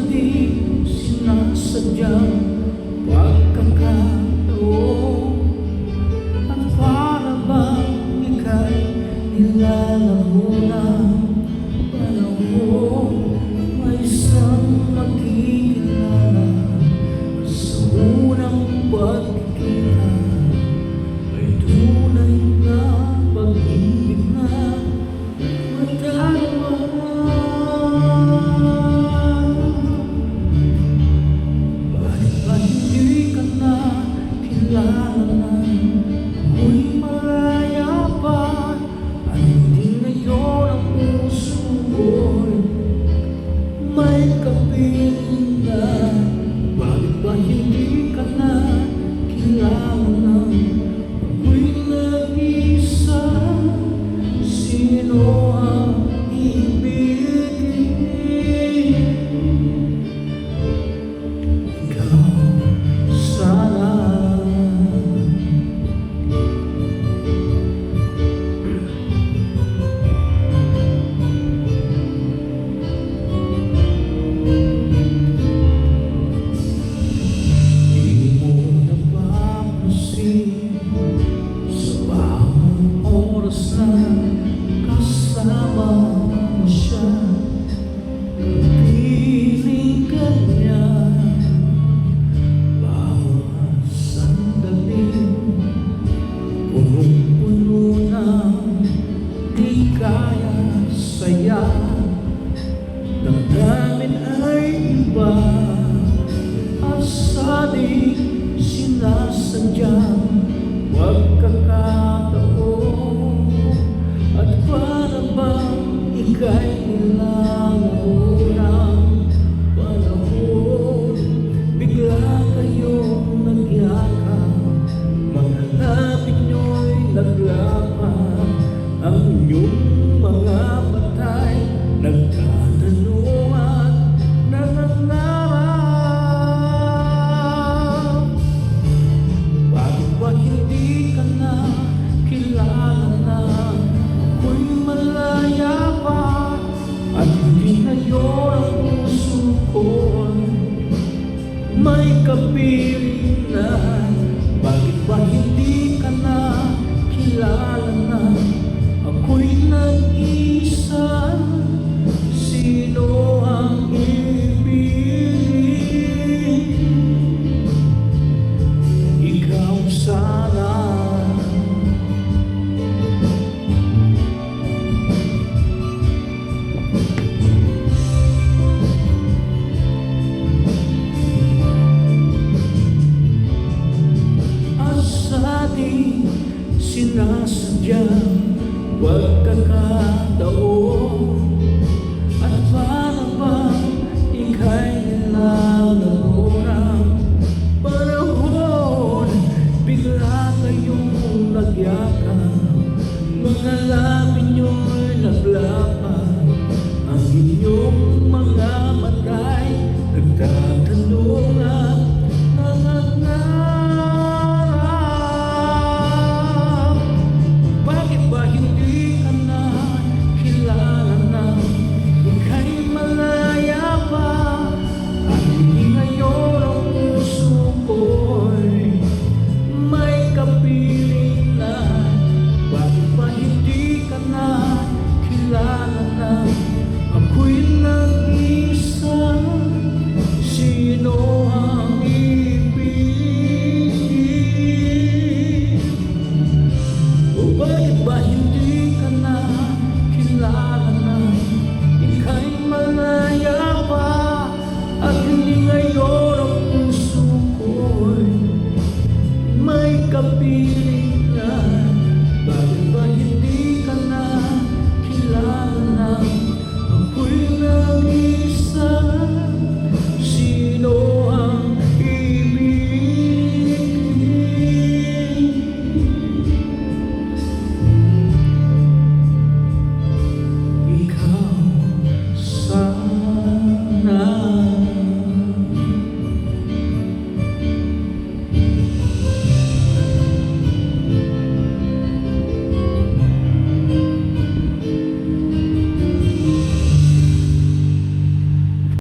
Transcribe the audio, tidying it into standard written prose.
di sinasadyang pagkakataon, at para bang ika'y nilalaro ng panahon. May isang makikilala sa unang pagkikita, ay tunay na pag-ibig na magdalawa. Bakit ba hindi ka na kilala? Ako'y malaya pa, at hindi ngayon ang puso ko'y may kapiling na. Bakit ba hindi ka na kilala? Ako'y nag-isa, sino ang ibigin? Ikaw sana. Di mo napapansin sa bawat oras na kasama mo siya, kapiling ka niya. Bawat sandali, punong-puno ng ligaya, saya. Damdamin ay iba, at sa di sinasadyang pagkakataon, at para bang ika'y nilalaro ng panahon. Bigla kayong nagyakap, mga labi nyo'y naglapat, ang inyong mga mata'y nagtatanong at nangangarap. Bakit ba hindi ka na kilala? Ako'y malaya pa, at hindi ngayon ang puso ko'y may kapiling na. Bakit ba hindi ka na kilala?